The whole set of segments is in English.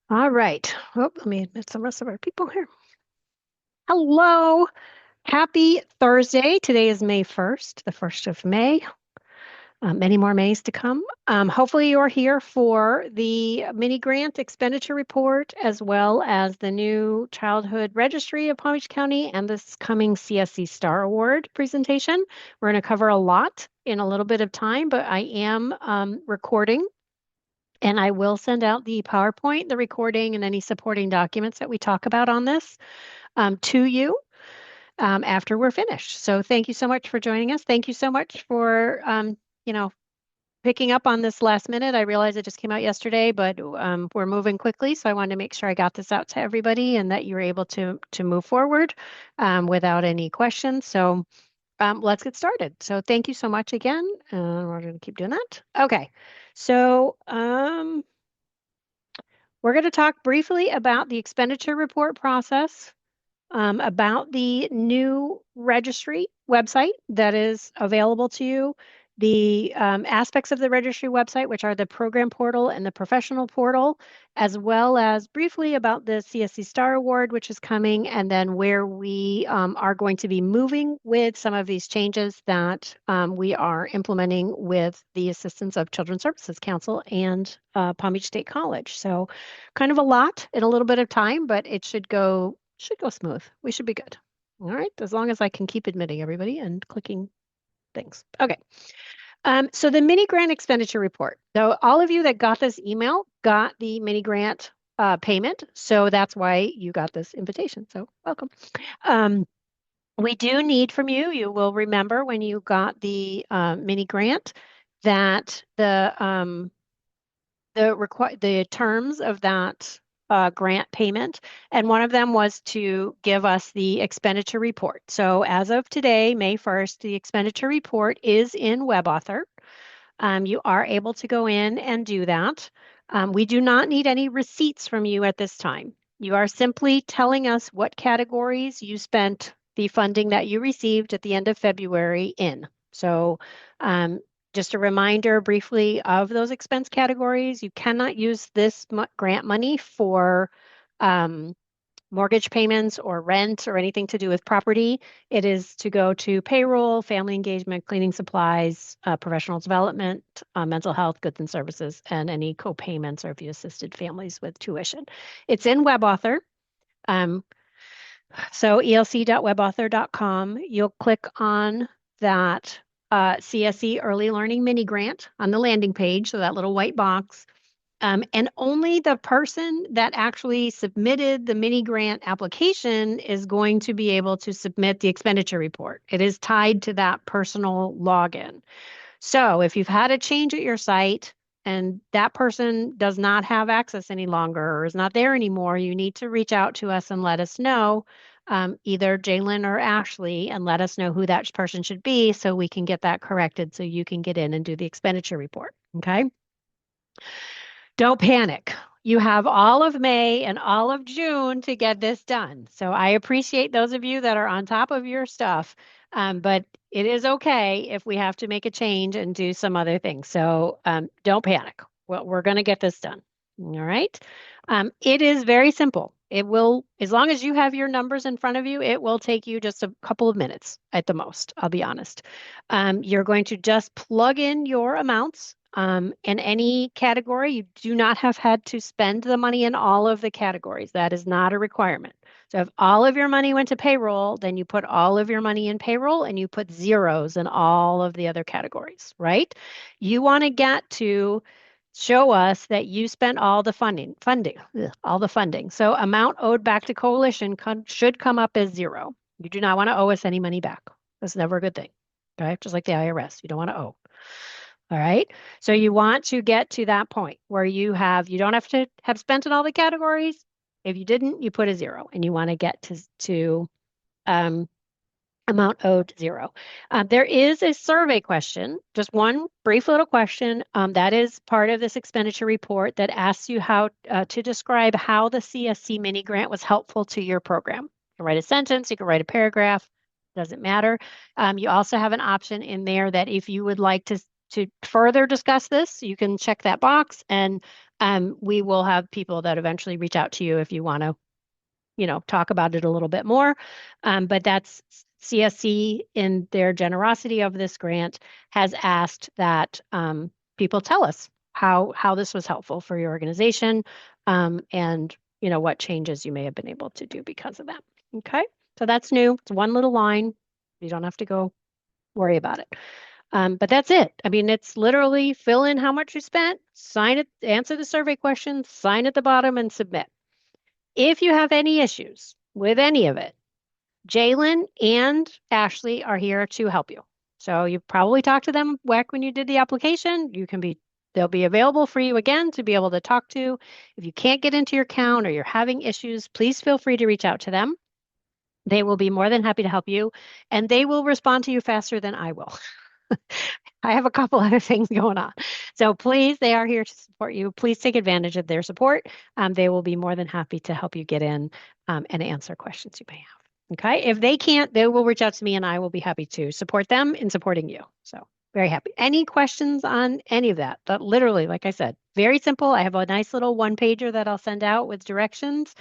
All right. Oh, let me admit some rest of our people here. Hello. Happy Thursday. Today is May 1st, the 1st of May. Many more Mays to come. Hopefully, you're here for the mini grant expenditure report, as well as the new childhood registry of Palm Beach County and this coming CSC Star Award presentation. We're going to cover a lot in a little bit of time, but I am recording. And I will send out the PowerPoint, the recording, and any supporting documents that we talk about on this to you after we're finished. So thank you so much for joining us. Thank you so much for, you know, picking up on this last minute. I realize it just came out yesterday, but we're moving quickly. So I wanted to make sure I got this out to everybody and that you were able to move forward without any questions. So let's get started. So thank you so much again. We're going to keep doing that. Okay. So we're going to talk briefly about the expenditure report process, about the new registry website that is available to you, the aspects of the registry website, which are the program portal and the professional portal, as well as briefly about the CSC Star Award, which is coming, and then where we are going to be moving with some of these changes that we are implementing with the assistance of Children's Services Council and Palm Beach State College. So kind of a lot in a little bit of time, but it should go smooth. We should be good. All right, as long as I can keep admitting everybody and clicking things. Okay. So the mini grant expenditure report. So all of you that got this email got the mini grant payment. So that's why you got this invitation. So welcome. Um, we do need from you, you will remember when you got the mini grant that the terms of that grant payment, and one of them was to give us the expenditure report. So as of today, May 1st, the expenditure report is in WebAuthor. You are able to go in and do that. We do not need any receipts from you at this time. You are simply telling us what categories you spent the funding that you received at the end of February in. So um, just a reminder briefly of those expense categories. You cannot use this grant money for um, mortgage payments or rent or anything to do with property. It is to go to payroll, family engagement, cleaning supplies, professional development, mental health, goods and services, and any co-payments or if you assisted families with tuition. It's in WebAuthor. Um, so elc.webauthor.com, you'll click on that CSE Early Learning Mini Grant on the landing page, so that little white box. And only the person that actually submitted the mini grant application is going to be able to submit the expenditure report. It is tied to that personal login. So if you've had a change at your site and that person does not have access any longer or is not there anymore, you need to reach out to us and let us know, either Jalen or Ashley, and let us know who that person should be so we can get that corrected so you can get in and do the expenditure report. Okay. Don't panic. You have all of May and all of June to get this done. So I appreciate those of you that are on top of your stuff, but it is okay if we have to make a change and do some other things. So don't panic. Well, we're going to get this done. All right. It is very simple. It will, as long as you have your numbers in front of you, it will take you just a couple of minutes at the most, I'll be honest. You're going to just plug in your amounts in any category. You do not have had to spend the money in all of the categories. That is not a requirement. So if all of your money went to payroll, then you put all of your money in payroll and you put zeros in all of the other categories, right? You want to get to show us that you spent all the all the funding. So amount owed back to coalition should come up as zero. You do not want to owe us any money back. That's never a good thing. Okay, just like the IRS, you don't want to owe. All right. So you want to get to that point where you don't have to have spent in all the categories. If you didn't, you put a zero and you want to get to um, amount owed zero. There is a survey question, just one brief little question that is part of this expenditure report that asks you how to describe how the CSC mini grant was helpful to your program. You can write a sentence, you can write a paragraph, doesn't matter. You also have an option in there that if you would like to further discuss this, you can check that box, and we will have people that eventually reach out to you if you want to, talk about it a little bit more. But that's CSC, in their generosity of this grant, has asked that people tell us how this was helpful for your organization, and what changes you may have been able to do because of that. Okay, so that's new. It's one little line. You don't have to go worry about it. But that's it. I mean, it's literally fill in how much you spent, sign it, answer the survey questions, sign at the bottom, and submit. If you have any issues with any of it, Jalen and Ashley are here to help you. So you probably talked to them back when you did the application. They'll be available for you again to be able to talk to. If you can't get into your account or you're having issues, please feel free to reach out to them. They will be more than happy to help you, and they will respond to you faster than I will. I have a couple other things going on. So please, they are here to support you. Please take advantage of their support. They will be more than happy to help you get in and answer questions you may have. Okay. If they can't, they will reach out to me and I will be happy to support them in supporting you. So very happy. Any questions on any of that? But literally, like I said, very simple. I have a nice little one pager that I'll send out with directions,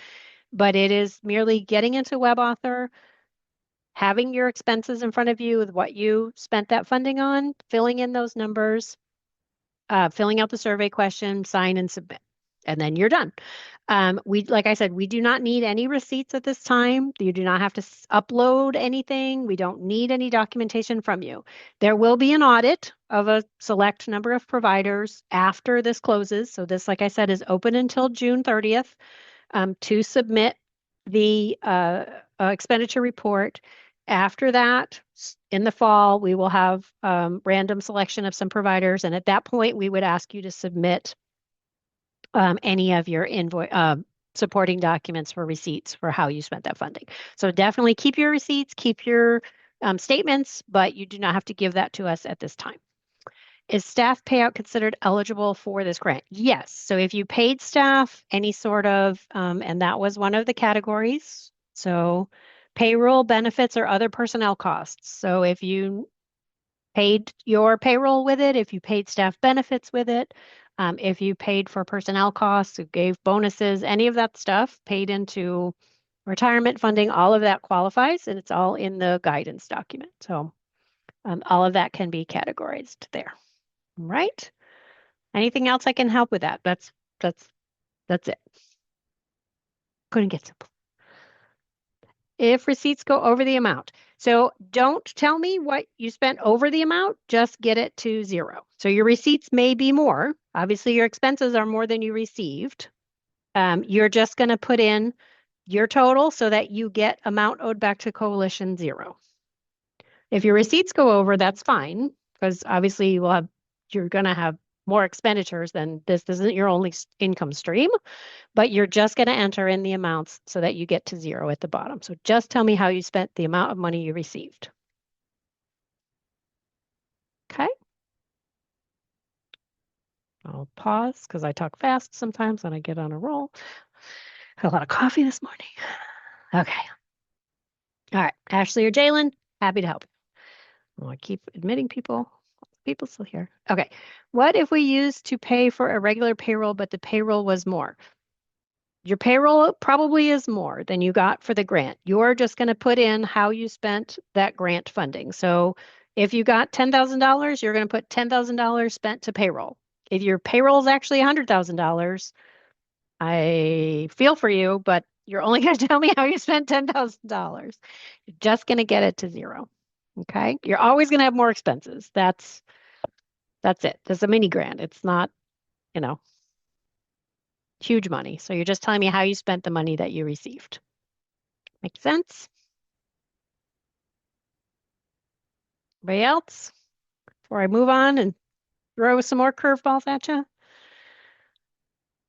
but it is merely getting into WebAuthor, having your expenses in front of you with what you spent that funding on, filling in those numbers, filling out the survey question, sign and submit, and then you're done. Like I said, we do not need any receipts at this time. You do not have to upload anything. We don't need any documentation from you. There will be an audit of a select number of providers after this closes. So this, like I said, is open until June 30th to submit the expenditure report. After that, in the fall, we will have random selection of some providers. And at that point, we would ask you to submit any of your invoice supporting documents for receipts for how you spent that funding. So definitely keep your receipts, keep your statements, but you do not have to give that to us at this time. Is staff payout considered eligible for this grant? Yes. So if you paid staff any sort of, and that was one of the categories. So payroll, benefits, or other personnel costs. So if you paid your payroll with it, if you paid staff benefits with it, if you paid for personnel costs, gave bonuses, any of that stuff paid into retirement funding, all of that qualifies, and it's all in the guidance document. So all of that can be categorized there. All right. Anything else I can help with that? That's it. Couldn't get simple. If receipts go over the amount. So don't tell me what you spent over the amount, just get it to zero. So your receipts may be more. Obviously, your expenses are more than you received. You're just going to put in your total so that you get amount owed back to Coalition zero. If your receipts go over, that's fine, because obviously you're going to have more expenditures than this. This isn't your only income stream, but you're just going to enter in the amounts so that you get to zero at the bottom. So just tell me how you spent the amount of money you received. Okay. I'll pause because I talk fast sometimes when I get on a roll. Had a lot of coffee this morning. Okay. All right. Ashley or Jalen, happy to help. I keep admitting people. People still here. Okay. What if we used to pay for a regular payroll, but the payroll was more? Your payroll probably is more than you got for the grant. You're just going to put in how you spent that grant funding. So if you got $10,000, you're going to put $10,000 spent to payroll. If your payroll is actually $100,000, I feel for you, but you're only going to tell me how you spent $10,000. You're just going to get it to zero. Okay. You're always going to have more expenses. That's it. There's a mini grant. It's not, huge money. So you're just telling me how you spent the money that you received. Make sense? Anybody else? Before I move on and throw some more curveballs at you.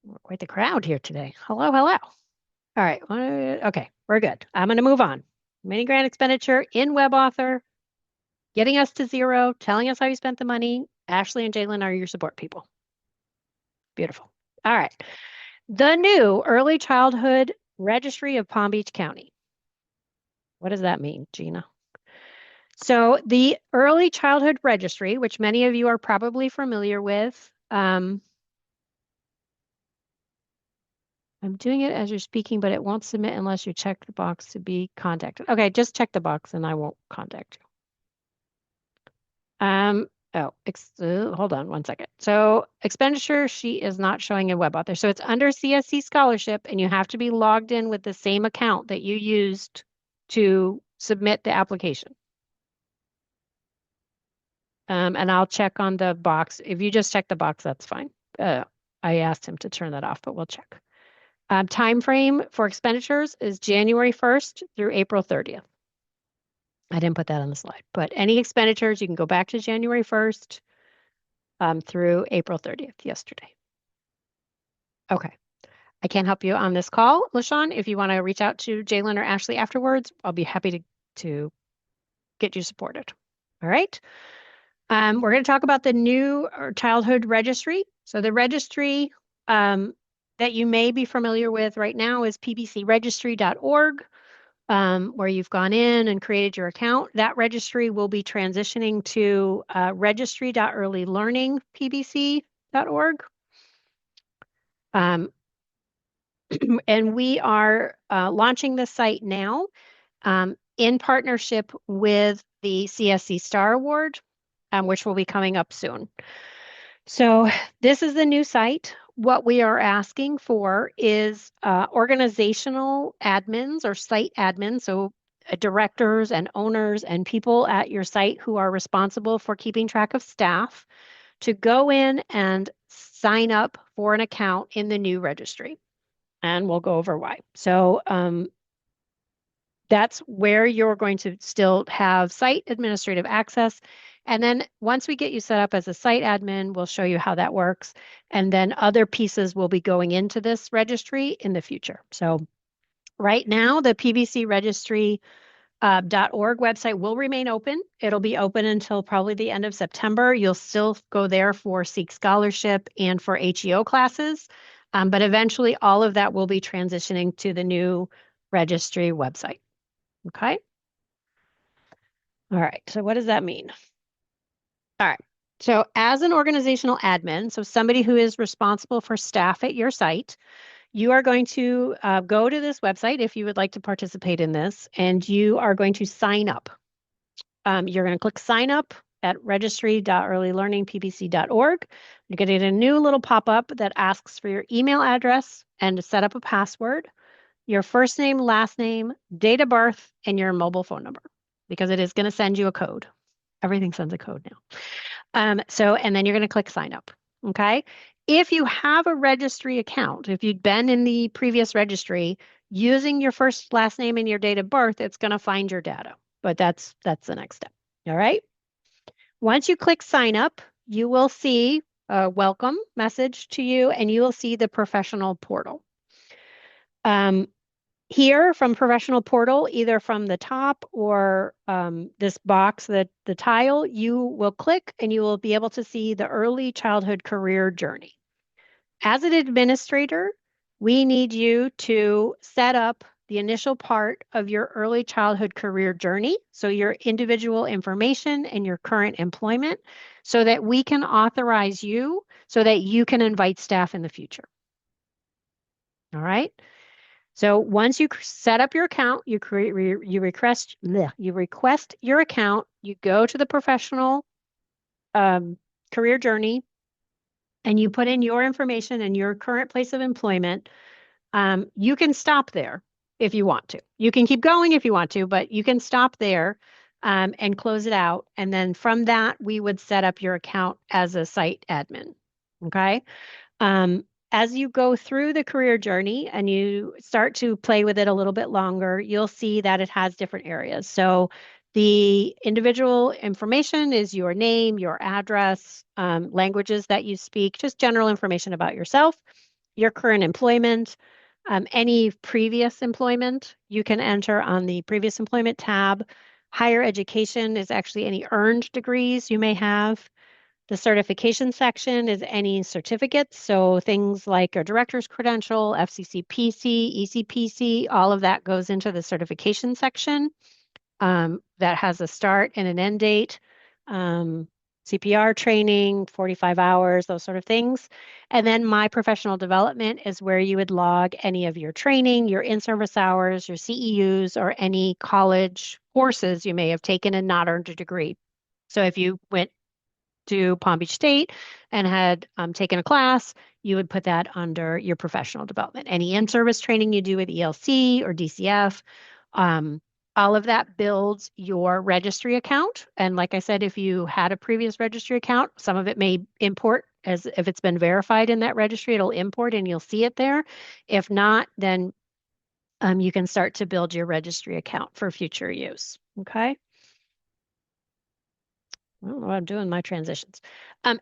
We're quite the crowd here today. Hello, hello. All right. Okay, we're good. I'm going to move on. Mini grant expenditure in WebAuthor, getting us to zero, telling us how you spent the money. Ashley and Jalen are your support people. Beautiful. All right. The new Early Childhood Registry of Palm Beach County. What does that mean, Gina? So the Early Childhood Registry, which many of you are probably familiar with, I'm doing it as you're speaking, but it won't submit unless you check the box to be contacted. Okay, just check the box and I won't contact you. Hold on one second. So expenditure sheet is not showing in web author. So it's under CSC scholarship and you have to be logged in with the same account that you used to submit the application. And I'll check on the box. If you just check the box, that's fine. I asked him to turn that off, but we'll check. Time frame for expenditures is January 1st through April 30th. I didn't put that on the slide, but any expenditures, you can go back to January 1st through April 30th, yesterday. Okay. I can't help you on this call, LaShawn. If you want to reach out to Jalen or Ashley afterwards, I'll be happy to get you supported. All right. We're going to talk about the new childhood registry. So the registry that you may be familiar with right now is pbcregistry.org, where you've gone in and created your account. That registry will be transitioning to registry.earlylearningpbc.org. And we are launching the site now in partnership with the CSC Star Award, which will be coming up soon. So this is the new site. What we are asking for is organizational admins or site admins, so directors and owners and people at your site who are responsible for keeping track of staff to go in and sign up for an account in the new registry. And we'll go over why. So that's where you're going to still have site administrative access. And then once we get you set up as a site admin, we'll show you how that works. And then other pieces will be going into this registry in the future. So right now, the pbcregistry.org website will remain open. It'll be open until probably the end of September. You'll still go there for Seek Scholarship and for HEO classes. But eventually all of that will be transitioning to the new registry website. Okay. All right. So what does that mean? All right. So as an organizational admin, so somebody who is responsible for staff at your site, you are going to go to this website if you would like to participate in this, and you are going to sign up. You're going to click sign up at registry.earlylearningpbc.org. You're going to get a new little pop-up that asks for your email address and to set up a password, your first name, last name, date of birth, and your mobile phone number, because it is going to send you a code. Everything sends a code now. And then you're going to click sign up. Okay. If you have a registry account, if you'd been in the previous registry, using your first, last name, and your date of birth, it's going to find your data. But that's the next step. All right. Once you click sign up, you will see a welcome message to you, and you will see the professional portal. Here from professional portal, either from the top or this box, the tile, you will click and you will be able to see the early childhood career journey. As an administrator, we need you to set up the initial part of your early childhood career journey, so your individual information and your current employment, so that we can authorize you so that you can invite staff in the future. All right. So once you set up your account, you request your account, you go to the professional career journey, and you put in your information and your current place of employment. You can stop there if you want to. You can keep going if you want to, but you can stop there and close it out. And then from that, we would set up your account as a site admin. Okay. As you go through the career journey and you start to play with it a little bit longer, you'll see that it has different areas. So the individual information is your name, your address, languages that you speak, just general information about yourself, your current employment, any previous employment you can enter on the previous employment tab. Higher education is actually any earned degrees you may have. The certification section is any certificates, so things like a director's credential, FCCPC, ECPC, all of that goes into the certification section. that has a start and an end date, um, CPR training, 45 hours, those sort of things. And then my professional development is where you would log any of your training, your in-service hours, your CEUs, or any college courses you may have taken and not earned a degree. So if you went to Palm Beach State and had taken a class, you would put that under your professional development. Any in-service training you do with ELC or DCF, um, all of that builds your registry account. And like I said, if you had a previous registry account, some of it may import as if it's been verified in that registry, it'll import and you'll see it there. If not, then you can start to build your registry account for future use. Okay. I don't know what I'm doing my transitions.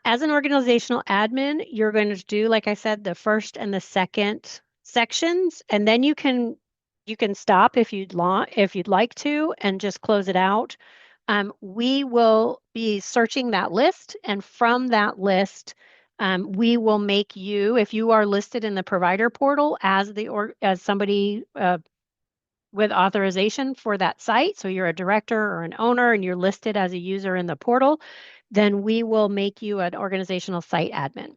As an organizational admin, you're going to do, like I said, the first and the second sections, and then you can stop if you'd like to and just close it out. We will be searching that list, and from that list, we will make you, if you are listed in the provider portal as somebody with authorization for that site, so you're a director or an owner and you're listed as a user in the portal, then we will make you an organizational site admin.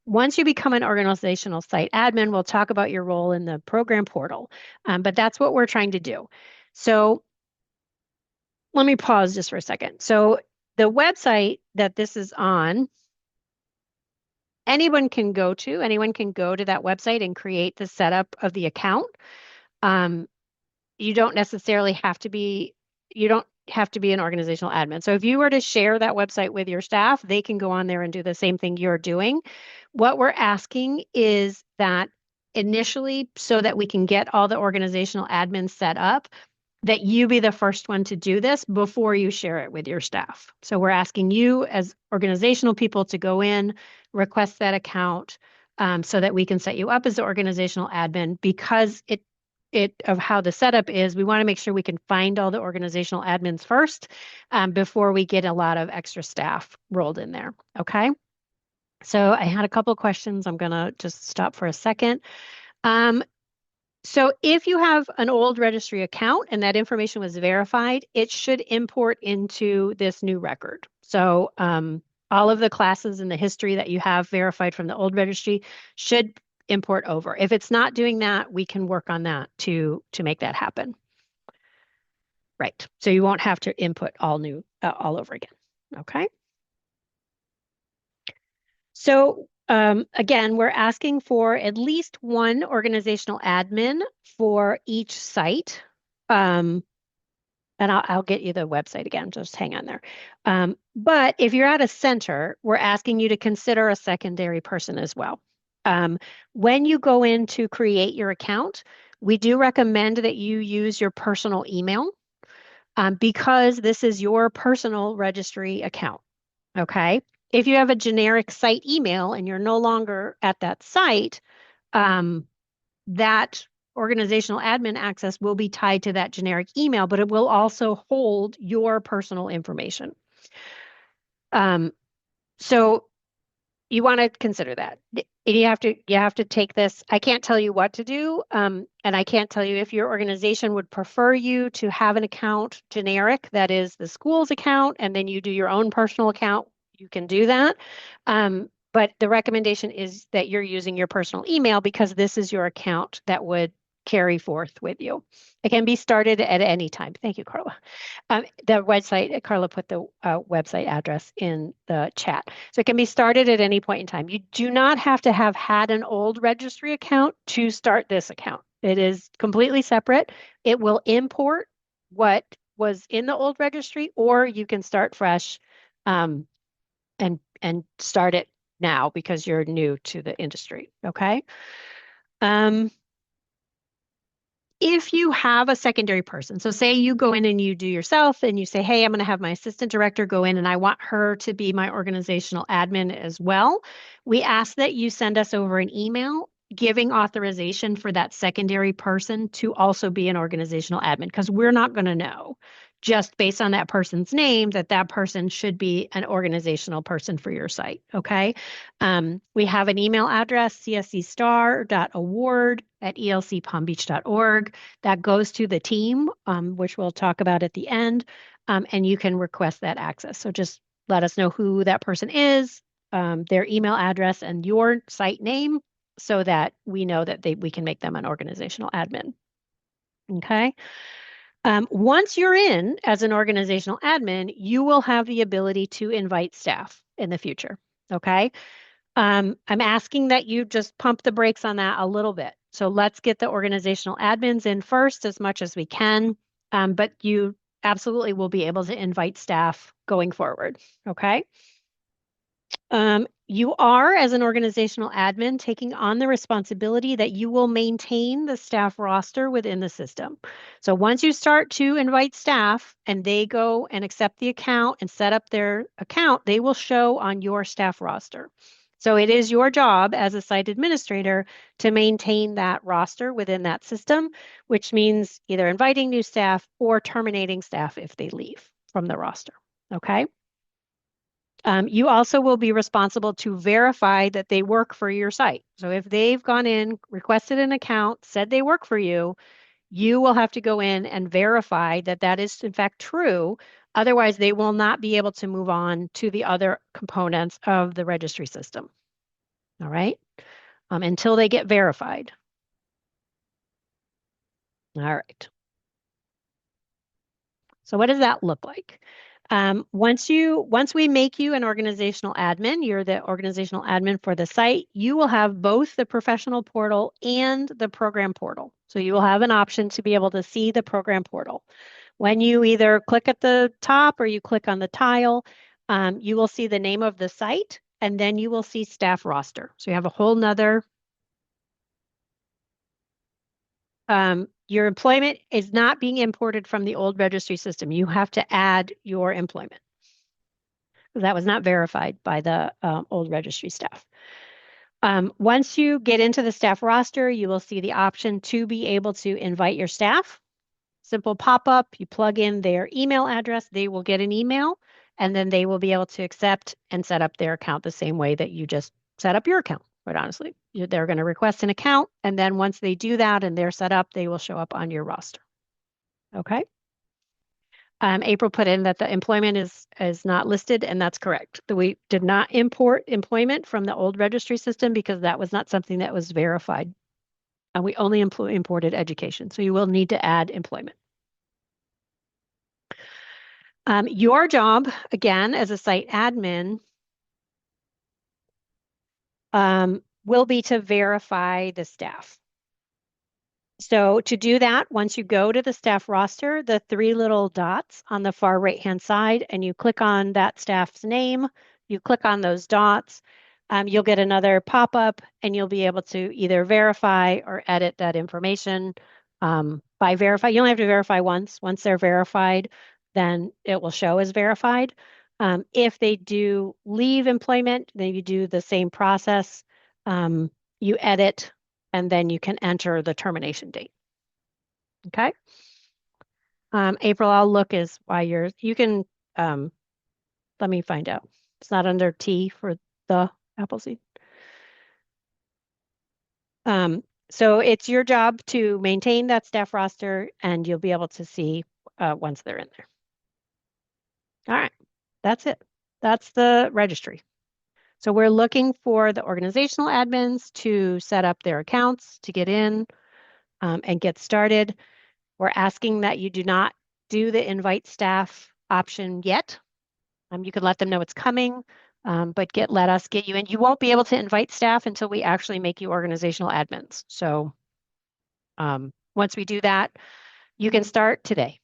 Once you become an organizational site admin, we'll talk about your role in the program portal, but that's what we're trying to do. So let me pause just for a second. So the website that this is on, anyone can go to that website and create the setup of the account. Um, you don't necessarily have to be, you don't have to be an organizational admin. So if you were to share that website with your staff, they can go on there and do the same thing you're doing. What we're asking is that initially, so that we can get all the organizational admins set up, that you be the first one to do this before you share it with your staff. So we're asking you as organizational people to go in, request that account, so that we can set you up as the organizational admin, because it of how the setup is, we want to make sure we can find all the organizational admins first, before we get a lot of extra staff rolled in there. Okay. So I had a couple of questions. I'm going to just stop for a second. So if you have an old registry account and that information was verified, it should import into this new record. So all of the classes in the history that you have verified from the old registry should import over. If it's not doing that, we can work on that to make that happen. Right. So you won't have to input all over again. Okay. So again, we're asking for at least one organizational admin for each site. And I'll get you the website again, just hang on there. But if you're at a center, we're asking you to consider a secondary person as well. When you go in to create your account, we do recommend that you use your personal email, because this is your personal registry account. Okay. If you have a generic site email and you're no longer at that site, that organizational admin access will be tied to that generic email, but it will also hold your personal information. So you want to consider that. You have to take this. I can't tell you what to do, and I can't tell you if your organization would prefer you to have an account generic that is the school's account, and then you do your own personal account. You can do that. But the recommendation is that you're using your personal email, because this is your account that would carry forth with you. It can be started at any time. Thank you, Carla. The website, Carla put the website address in the chat. So it can be started at any point in time. You do not have to have had an old registry account to start this account. It is completely separate. It will import what was in the old registry, or you can start fresh, and start it now because you're new to the industry. Okay. If you have a secondary person, so say you go in and you do yourself and you say, hey, I'm going to have my assistant director go in and I want her to be my organizational admin as well, we ask that you send us over an email giving authorization for that secondary person to also be an organizational admin, because we're not going to know. just based on that person's name, that person should be an organizational person for your site. Okay. We have an email address, cscstar.award@elcpalmbeach.org. That goes to the team, which we'll talk about at the end. And you can request that access. So just let us know who that person is, their email address, and your site name so that we know that we can make them an organizational admin. Okay. Once you're in as an organizational admin, you will have the ability to invite staff in the future. Okay. I'm asking that you just pump the brakes on that a little bit. So let's get the organizational admins in first as much as we can. But you absolutely will be able to invite staff going forward. Okay. You are, as an organizational admin, taking on the responsibility that you will maintain the staff roster within the system. So once you start to invite staff and they go and accept the account and set up their account, they will show on your staff roster. So it is your job as a site administrator to maintain that roster within that system, which means either inviting new staff or terminating staff if they leave from the roster. Okay. You also will be responsible to verify that they work for your site. So if they've gone in, requested an account, said they work for you, you will have to go in and verify that that is in fact true. Otherwise, they will not be able to move on to the other components of the registry system. All right. Until they get verified. All right. So what does that look like? Once we make you an organizational admin, you're the organizational admin for the site, you will have both the professional portal and the program portal. So you will have an option to be able to see the program portal. When you either click at the top or you click on the tile, you will see the name of the site, and then you will see staff roster. So you have a whole nother your employment is not being imported from the old registry system. You have to add your employment. That was not verified by the old registry staff. Once you get into the staff roster, you will see the option to be able to invite your staff. Simple pop-up, you plug in their email address, they will get an email, and then they will be able to accept and set up their account the same way that you just set up your account, quite honestly. They're going to request an account, and then once they do that and they're set up, they will show up on your roster. Okay. April put in that the employment is not listed, and that's correct. We did not import employment from the old registry system because that was not something that was verified. We only imported education, so you will need to add employment. Your job, again, as a site admin, will be to verify the staff. So to do that, once you go to the staff roster, the three little dots on the far right-hand side, and you click on that staff's name, you click on those dots, you'll get another pop-up, and you'll be able to either verify or edit that information by verify. You only have to verify once. Once they're verified, then it will show as verified. If they do leave employment, then you do the same process. You edit, and then you can enter the termination date. Okay. April, I'll look as why you can, let me find out. It's not under T for the Appleseed. So it's your job to maintain that staff roster, and you'll be able to see once they're in there. All right, that's it. That's the registry. So we're looking for the organizational admins to set up their accounts, to get in and get started. We're asking that you do not do the invite staff option yet. You can let them know it's coming, but let us get you in. You won't be able to invite staff until we actually make you organizational admins. So once we do that, you can start today.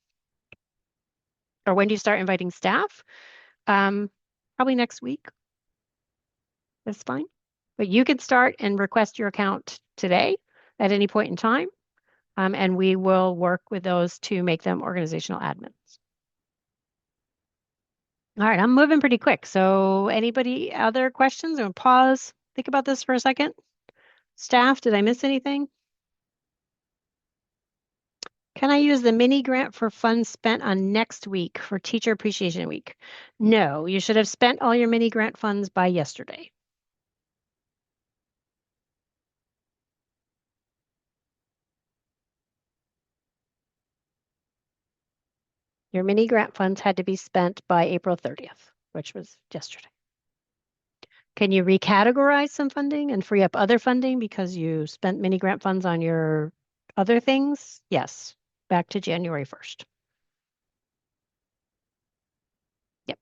Or when do you start inviting staff? Probably next week. That's fine. But you can start and request your account today at any point in time. And we will work with those to make them organizational admins. All right, I'm moving pretty quick. So anybody other questions? I'm gonna pause, think about this for a second. Staff, did I miss anything? Can I use the mini grant for funds spent on next week for Teacher Appreciation Week? No, you should have spent all your mini grant funds by yesterday. Your mini grant funds had to be spent by April 30th, which was yesterday. Can you recategorize some funding and free up other funding because you spent mini grant funds on your other things? Yes, back to January 1st. Yep.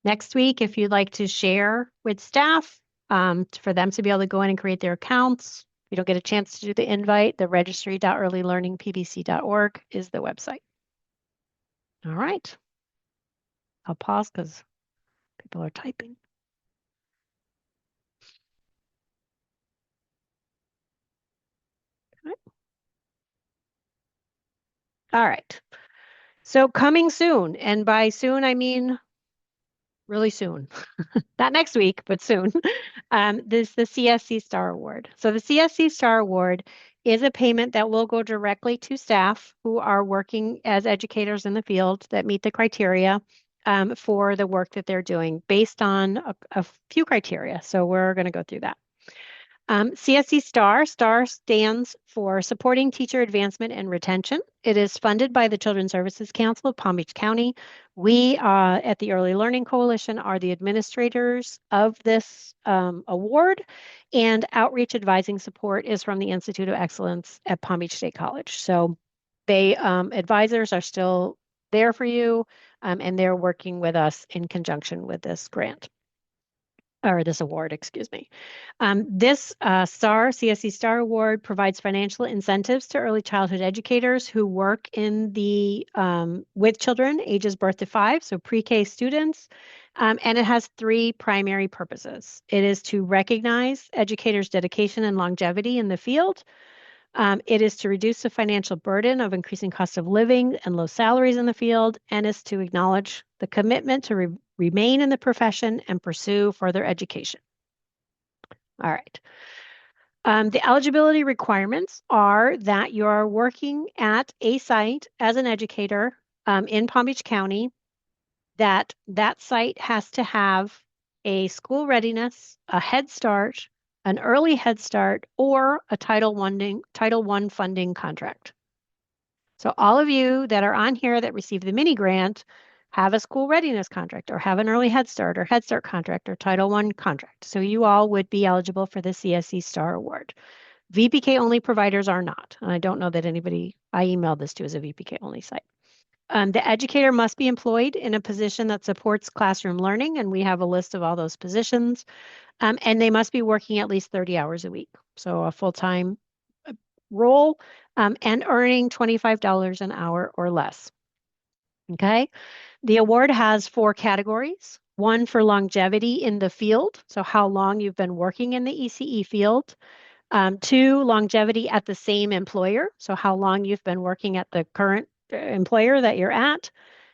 Next week, if you'd like to share with staff for them to be able to go in and create their accounts, if you don't get a chance to do the invite, the registry.earlylearningpbc.org is the website. All right. I'll pause because people are typing. All right. So coming soon, and by soon, I mean really soon. Not next week, but soon. This the CSC Star Award. So the CSC Star Award is a payment that will go directly to staff who are working as educators in the field that meet the criteria for the work that they're doing based on a few criteria. So we're going to go through that. CSC STAR stands for Supporting Teacher Advancement and Retention. It is funded by the Children's Services Council of Palm Beach County. We at the Early Learning Coalition are the administrators of this award, and outreach advising support is from the Institute of Excellence at Palm Beach State College. So they advisors are still there for you, and they're working with us in conjunction with this grant or this award, excuse me. This CSC Star Award provides financial incentives to early childhood educators who work in the with children ages birth to 5, so pre-K students. And it has three primary purposes. It is to recognize educators' dedication and longevity in the field. It is to reduce the financial burden of increasing cost of living and low salaries in the field, and is to acknowledge the commitment to remain in the profession and pursue further education. All right. The eligibility requirements are that you're working at a site as an educator in Palm Beach County, that site has to have a school readiness, a Head Start, an early Head Start, or a Title I funding contract. So all of you that are on here that receive the mini grant have a school readiness contract or have an early Head Start or Head Start contract or Title I contract. So you all would be eligible for the CSC Star Award. VPK only providers are not. I don't know that anybody I emailed this to as a VPK only site. The educator must be employed in a position that supports classroom learning, and we have a list of all those positions. And they must be working at least 30 hours a week, so a full-time role, and earning $25 an hour or less. Okay. The award has 4 categories. One for longevity in the field, so how long you've been working in the ECE field. 2, longevity at the same employer, so how long you've been working at the current employer that you're at,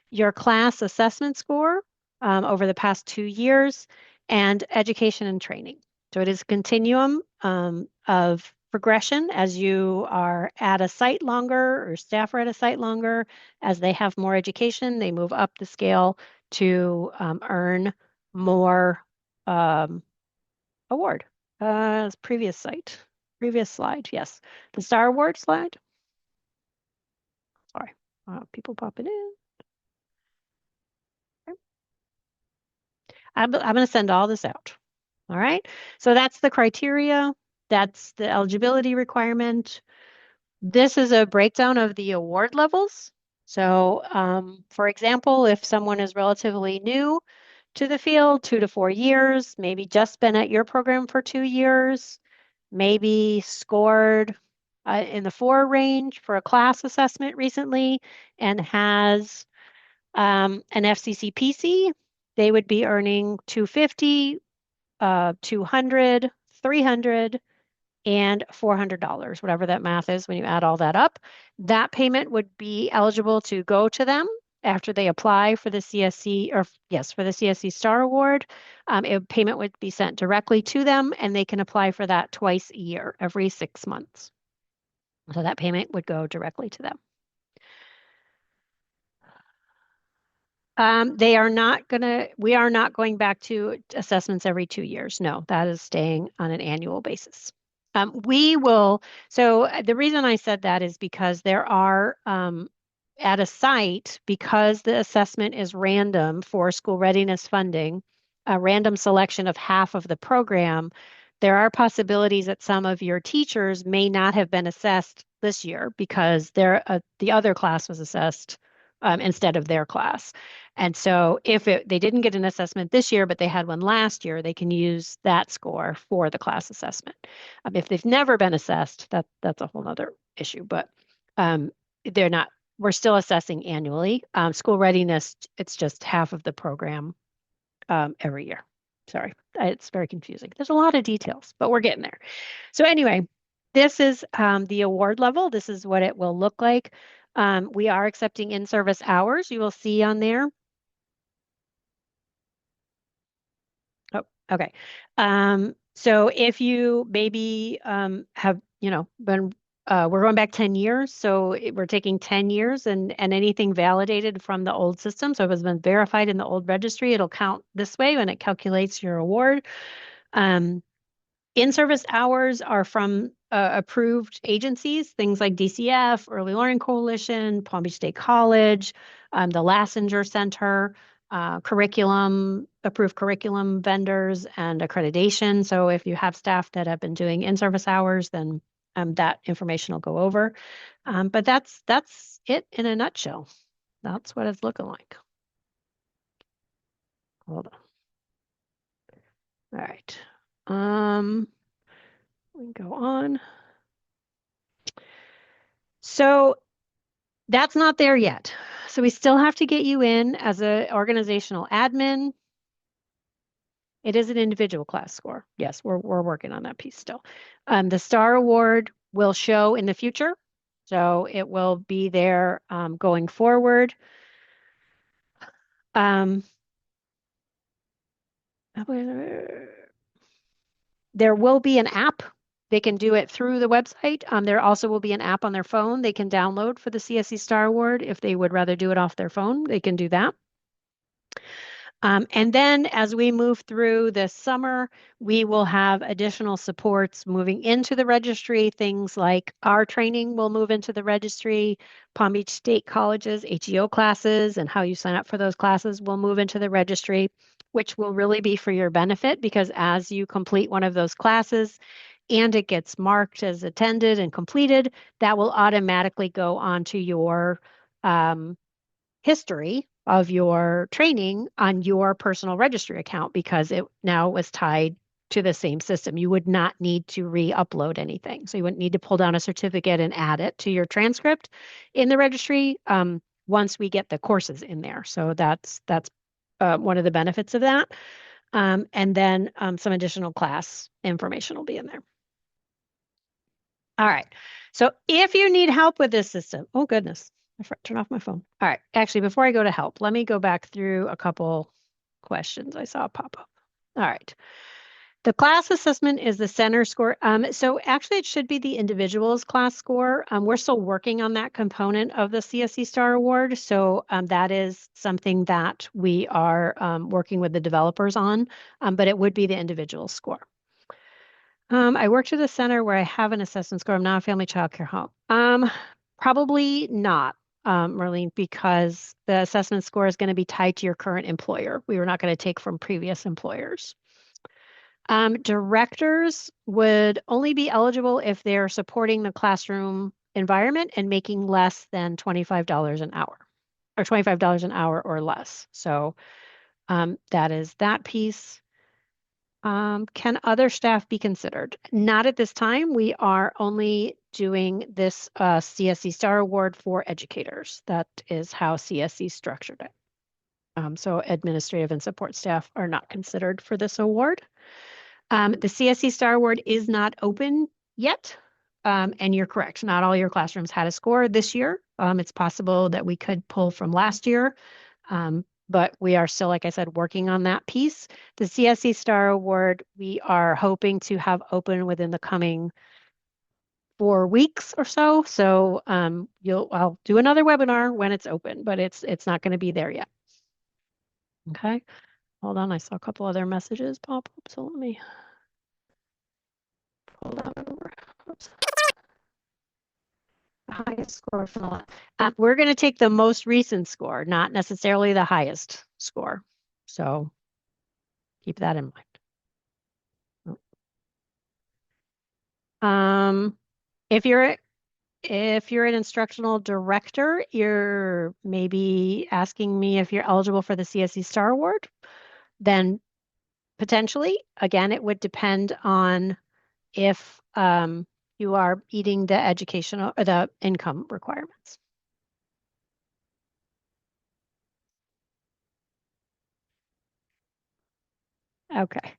your class assessment score over the past 2 years, and education and training. So it is a continuum of progression as you are at a site longer or staff are at a site longer. As they have more education, they move up the scale to earn more award. Previous slide, yes. The Star Award slide. Sorry, people popping in. I'm going to send all this out. All right. So that's the criteria. That's the eligibility requirement. This is a breakdown of the award levels. So, for example, if someone is relatively new to the field, 2 to 4 years, maybe just been at your program for 2 years, maybe scored in the 4 range for a class assessment recently and has an FCC PC, they would be earning 250, 200, 300, and $400, whatever that math is when you add all that up. That payment would be eligible to go to them after they apply for the CSC, or yes, for the CSC Star Award. Payment would be sent directly to them, and they can apply for that twice a year, every 6 months. So that payment would go directly to them. We are not going back to assessments every 2 years. No, that is staying on an annual basis. We will, so the reason I said that is because there are, at a site, because the assessment is random for school readiness funding, a random selection of half of the program, there are possibilities that some of your teachers may not have been assessed this year because the other class was assessed instead of their class. And so they didn't get an assessment this year, but they had one last year, they can use that score for the class assessment. If they've never been assessed, that's a whole other issue, but um, they're not, we're still assessing annually. School readiness, it's just half of the program every year. Sorry, it's very confusing. There's a lot of details, but we're getting there. So anyway, this is the award level. This is what it will look like. We are accepting in-service hours. You will see on there. Oh, okay. So if you maybe have, been we're going back 10 years, so we're taking 10 years and anything validated from the old system. So if it's been verified in the old registry, it'll count this way when it calculates your award. Um, In-service hours are from approved agencies, things like DCF, Early Learning Coalition, Palm Beach State College, the Lassinger Center, approved curriculum vendors, and accreditation. So if you have staff that have been doing in-service hours, then that information will go over. But that's it in a nutshell. That's what it's looking like. Hold on. All right. We can go on. So that's not there yet. So we still have to get you in as an organizational admin. It is an individual class score. Yes, we're working on that piece still. The STAR Award will show in the future. So it will be there going forward. Um, there will be an app. They can do it through the website. There also will be an app on their phone they can download for the CSC Star Award. If they would rather do it off their phone, they can do that. And then as we move through this summer, we will have additional supports moving into the registry. Things like our training will move into the registry. Palm Beach State College's HEO classes and how you sign up for those classes will move into the registry, which will really be for your benefit because as you complete one of those classes and it gets marked as attended and completed, that will automatically go onto your history of your training on your personal registry account because it now was tied to the same system. You would not need to re-upload anything. So you wouldn't need to pull down a certificate and add it to your transcript in the registry once we get the courses in there. So that's one of the benefits of that. And then some additional class information will be in there. All right. So if you need help with this system, oh goodness, turn off my phone. All right. Actually, before I go to help, let me go back through a couple questions I saw pop up. All right. The class assessment is the center score. So actually, it should be the individual's class score. We're still working on that component of the CSC Star Award. So that is something that we are working with the developers on, but it would be the individual score. I worked at a center where I have an assessment score. I'm not a family child care home. Probably not, Marlene, because the assessment score is going to be tied to your current employer. We were not going to take from previous employers. Directors would only be eligible if they're supporting the classroom environment and making less than $25 an hour or $25 an hour or less. So that is that piece. Can other staff be considered? Not at this time. We are only doing this CSC Star Award for educators. That is how CSC structured it. So administrative and support staff are not considered for this award. The CSC Star Award is not open yet. And you're correct. Not all your classrooms had a score this year. It's possible that we could pull from last year. But we are still, like I said, working on that piece. The CSC Star Award, we are hoping to have open within the coming 4 weeks or so. So I'll do another webinar when it's open, but it's not going to be there yet. Okay. Hold on. I saw a couple other messages pop up. So let me pull that over. Oops. The highest score from the last. We're going to take the most recent score, not necessarily the highest score. So keep that in mind. If you're an instructional director, you're maybe asking me if you're eligible for the CSC Star Award, then potentially. Again, it would depend on if you are meeting the educational or the income requirements. Okay.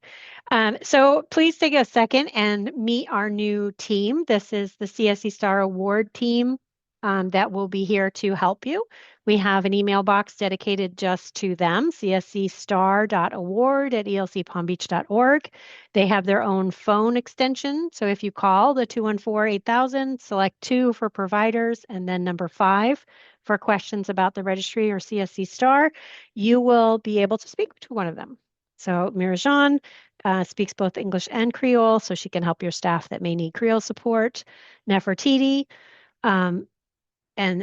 So please take a second and meet our new team. This is the CSC Star Award team that will be here to help you. We have an email box dedicated just to them, cscstar.award@elcpalmbeach.org. They have their own phone extension. So if you call the 214-8000, select 2 for providers and then number 5 for questions about the registry or CSC Star, you will be able to speak to one of them. So Mirajan speaks both English and Creole, so she can help your staff that may need Creole support. Nefertiti and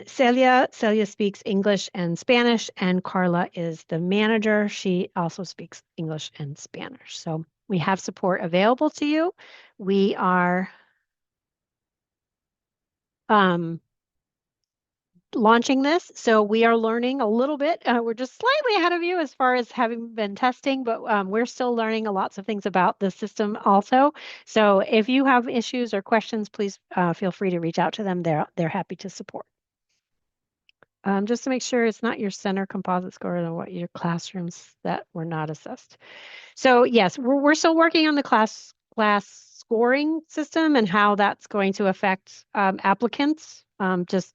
Celia. Celia speaks English and Spanish, and Carla is the manager. She also speaks English and Spanish. So we have support available to you. We are launching this. So we are learning a little bit. We're just slightly ahead of you as far as having been testing, but we're still learning lots of things about the system also. So if you have issues or questions, please feel free to reach out to them. They're happy to support. Just to make sure it's not your center composite score or what your classrooms that were not assessed. So yes, we're still working on the class scoring system and how that's going to affect applicants. Just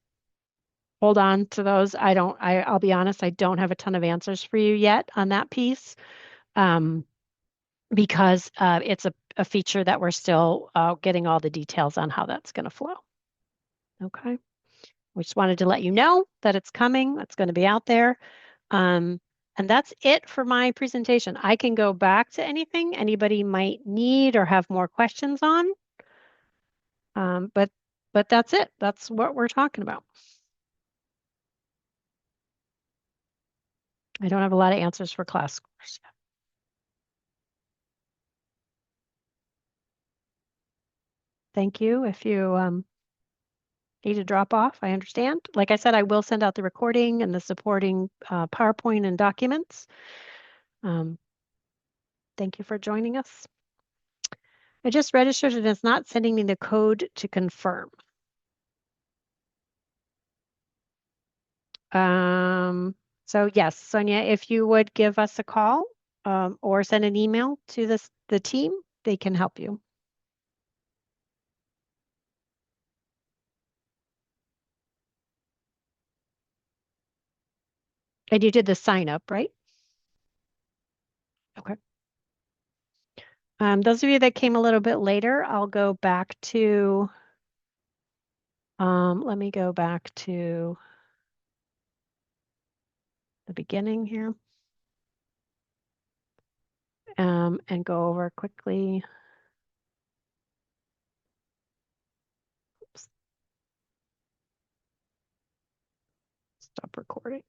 hold on to those. I'll be honest, I don't have a ton of answers for you yet on that piece because it's a feature that we're still getting all the details on how that's going to flow. Okay. We just wanted to let you know that it's coming. It's going to be out there. And that's it for my presentation. I can go back to anything anybody might need or have more questions on. But that's it. That's what we're talking about. I don't have a lot of answers for class scores. Thank you. If you need to drop off, I understand. Like I said, I will send out the recording and the supporting PowerPoint and documents. Thank you for joining us. I just registered and it's not sending me the code to confirm. So yes, Sonia, if you would give us a call or send an email to the team, they can help you. And you did the sign up, right? Okay. Those of you that came a little bit later, I'll go back to, let me go back to the beginning here and go over quickly. Oops. Stop recording.